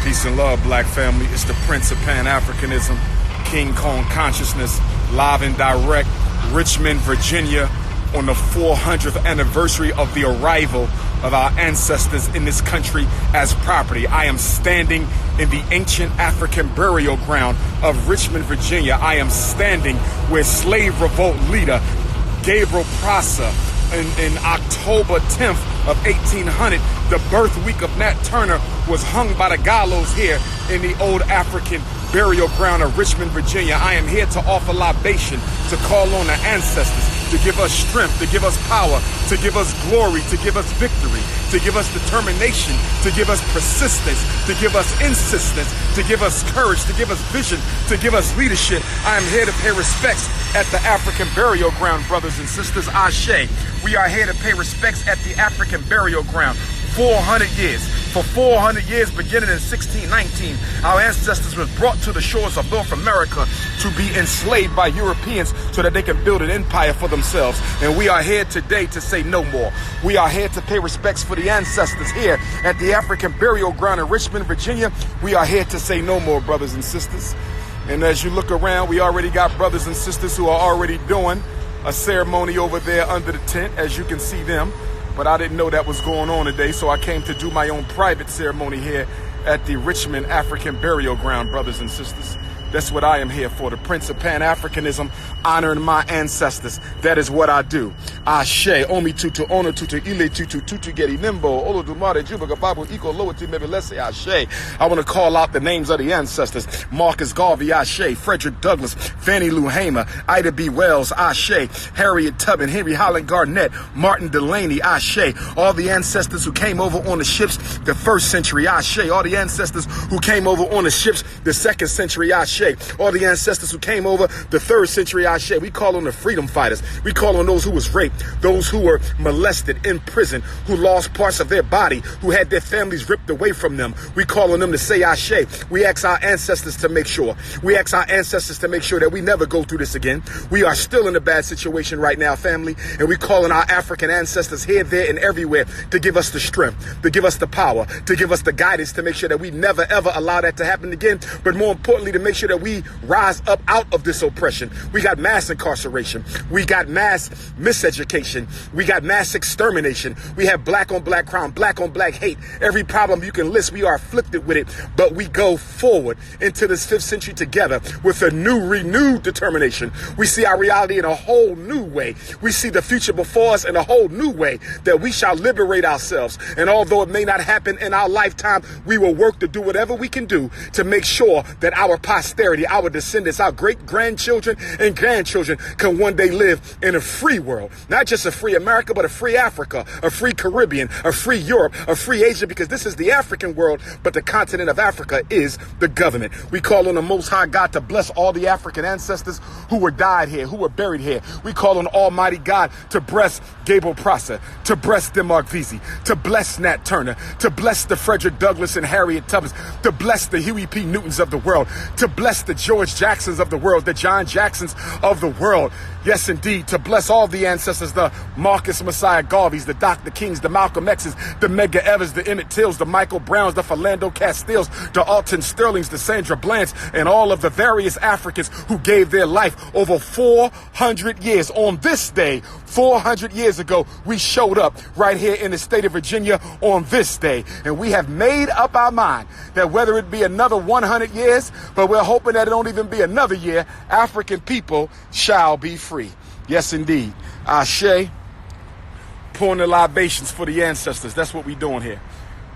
Peace and love, black family. It's the Prince of Pan-Africanism, King Kong Consciousness, live and direct, Richmond, Virginia, on the 400th anniversary of the arrival of our ancestors in this country as property. I am standing in the ancient African burial ground of Richmond, Virginia. I am standing where slave revolt leader Gabriel Prosser in October 10th of 1800, the birth week of Nat Turner, was hung by the gallows here in the old African burial ground of Richmond, Virginia. I am here to offer libation, to call on the ancestors to give us strength, to give us power, to give us glory, to give us victory, to give us determination, to give us persistence, to give us insistence, to give us courage, to give us vision, to give us leadership. I am here to pay respects at the African burial ground, brothers and sisters. Ashe. We are here to pay respects at the African burial ground. 400 years. For 400 years, beginning in 1619, our ancestors were brought to the shores of North America to be enslaved by Europeans so that they can build an empire for themselves. And we are here today to say no more. We are here to pay respects for the ancestors here at the African burial ground in Richmond, Virginia. We are here to say no more, brothers and sisters. And as you look around, we already got brothers and sisters who are already doing a ceremony over there under the tent, as you can see them. But I didn't know that was going on today, so I came to do my own private ceremony here at the Richmond African Burial Ground, brothers and sisters. That's what I am here for, the Prince of Pan-Africanism, honoring my ancestors. That is what I do. Ashe, Omi Tutu, Ono Tutu, Ile Tutu, Tutu Gedi Nimbo, Olo Dumare, Juba Babu, Iko Loati, Mebilese, Ashe. I want to call out the names of the ancestors. Marcus Garvey, Ashe. Frederick Douglass, Fannie Lou Hamer, Ida B. Wells, Ashe. Harriet Tubman, Henry Holland Garnett, Martin Delaney, Ashe. All the ancestors who came over on the ships the first century, Ashe. All the ancestors who came over on the ships the second century, Ashe. All the ancestors who came over the third century, Ashe. We call on the freedom fighters. We call on those who was raped, those who were molested in prison, who lost parts of their body, who had their families ripped away from them. We call on them to say Ashe. We ask our ancestors to make sure. We ask our ancestors to make sure that we never go through this again. We are still in a bad situation right now, family, and we call on our African ancestors here, there, and everywhere to give us the strength, to give us the power, to give us the guidance to make sure that we never, ever allow that to happen again, but more importantly, to make sure that we rise up out of this oppression. We got mass incarceration. We got mass miseducation. We got mass extermination. We have black on black crime, black on black hate. Every problem you can list, we are afflicted with it. But we go forward into this 5th century together with a new, renewed determination. We see our reality in a whole new way. We see the future before us in a whole new way, that we shall liberate ourselves. And although it may not happen in our lifetime, we will work to do whatever we can do to make sure that our posterity, our descendants, our great-grandchildren and grandchildren can one day live in a free world. Not just a free America, but a free Africa, a free Caribbean, a free Europe, a free Asia, because this is the African world, but the continent of Africa is the government. We call on the Most High God to bless all the African ancestors who were died here, who were buried here. We call on Almighty God to bless Gabriel Prosser, to bless Denmark Vesey, to bless Nat Turner, to bless the Frederick Douglass and Harriet Tubman, to bless the Huey P. Newtons of the world, to bless the George Jacksons of the world, the John Jacksons of the world. Yes, indeed, to bless all the ancestors, the Marcus Messiah Garveys, the Dr. Kings, the Malcolm X's, the Medgar Evers, the Emmett Tills, the Michael Browns, the Philando Castiles, the Alton Sterlings, the Sandra Blands, and all of the various Africans who gave their life over 400 years. On this day, 400 years ago, we showed up right here in the state of Virginia on this day. And we have made up our mind that whether it be another 100 years, but we're hoping that it don't even be another year, African people shall be free. Yes, indeed. Ashe, pouring the libations for the ancestors. That's what we doing here.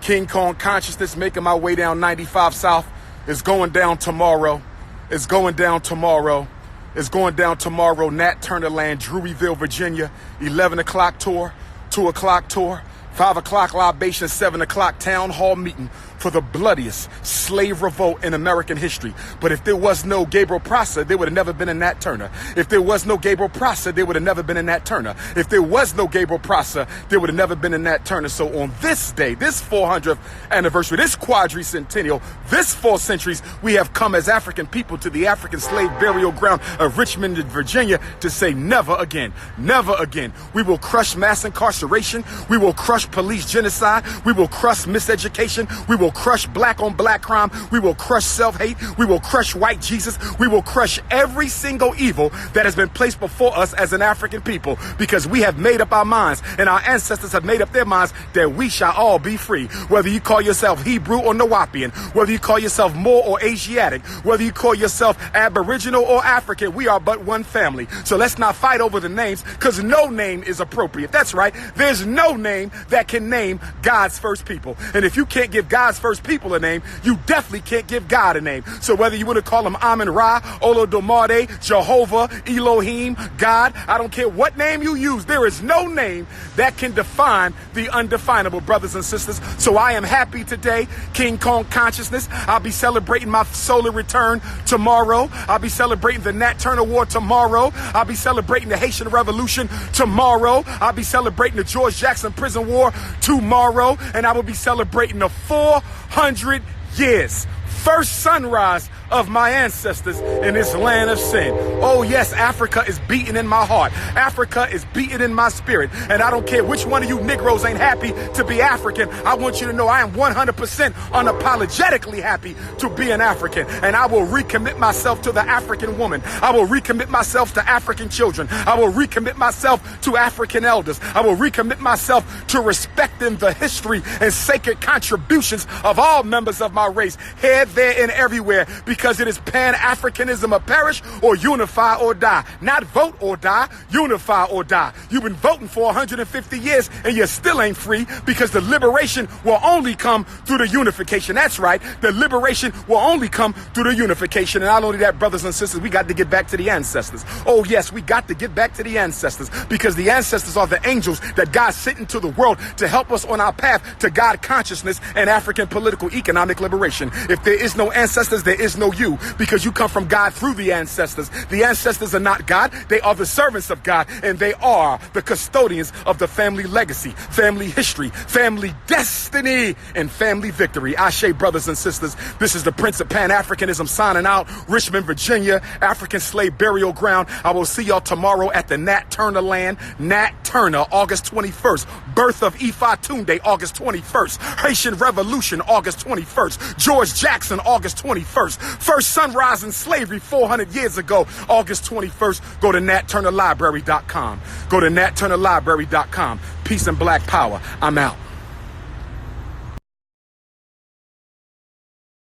King Kong Consciousness, making my way down 95 South. It's going down tomorrow. It's going down tomorrow. It's going down tomorrow. Nat Turner Land, Druryville, Virginia. 11 o'clock tour, 2 o'clock tour, 5 o'clock libation, 7 o'clock town hall meeting for the bloodiest slave revolt in American history. But if there was no Gabriel Prosser, there would have never been a Nat Turner. If there was no Gabriel Prosser, there would have never been a Nat Turner. If there was no Gabriel Prosser, there would have never been a Nat Turner. So on this day, this 400th anniversary, this quadricentennial, this 4 centuries, we have come as African people to the African slave burial ground of Richmond, Virginia, to say never again, never again. We will crush mass incarceration. We will crush police genocide. We will crush miseducation. We will will crush black on black crime. We will crush self-hate. We will crush white Jesus. We will crush every single evil that has been placed before us as an African people, because we have made up our minds and our ancestors have made up their minds that we shall all be free. Whether you call yourself Hebrew or Nawapian, whether you call yourself Moor or Asiatic, whether you call yourself Aboriginal or African, we are but one family. So let's not fight over the names, because no name is appropriate. That's right. There's no name that can name God's first people. And if you can't give God's first people a name, you definitely can't give God a name. So whether you want to call him Amen Ra, Olodumare, Jehovah, Elohim, God, I don't care what name you use, there is no name that can define the undefinable, brothers and sisters. So I am happy today, King Kong consciousness. I'll be celebrating my solar return tomorrow. I'll be celebrating the Nat Turner War tomorrow. I'll be celebrating the Haitian Revolution tomorrow. I'll be celebrating the George Jackson Prison War tomorrow. And I will be celebrating the 400 years, first sunrise of my ancestors in this land of sin. Oh yes, Africa is beating in my heart. Africa is beating in my spirit. And I don't care which one of you Negroes ain't happy to be African. I want you to know I am 100% unapologetically happy to be an African. And I will recommit myself to the African woman. I will recommit myself to African children. I will recommit myself to African elders. I will recommit myself to respecting the history and sacred contributions of all members of my race, here, there, and everywhere, because it is Pan-Africanism or perish, or unify or die. Not vote or die, unify or die. You've been voting for 150 years and you still ain't free, because the liberation will only come through the unification. That's right. The liberation will only come through the unification. And not only that, brothers and sisters, we got to get back to the ancestors. Oh yes, we got to get back to the ancestors, because the ancestors are the angels that God sent into the world to help us on our path to God consciousness and African political economic liberation. If there is no ancestors, there is no you, because you come from God through the ancestors. The ancestors are not God. They are the servants of God, and they are the custodians of the family legacy, family history, family destiny, and family victory. Ashe, brothers and sisters. This is the Prince of Pan-Africanism signing out. Richmond, Virginia, African slave burial ground. I will see y'all tomorrow at the Nat Turner land. Nat Turner, August 21st. Birth of Ifa Tunde, August 21st. Haitian Revolution, August 21st. George Jackson, August 21st. First sunrise in slavery 400 years ago, August 21st. Go to natturnerlibrary.com. Go to natturnerlibrary.com. Peace and black power. I'm out.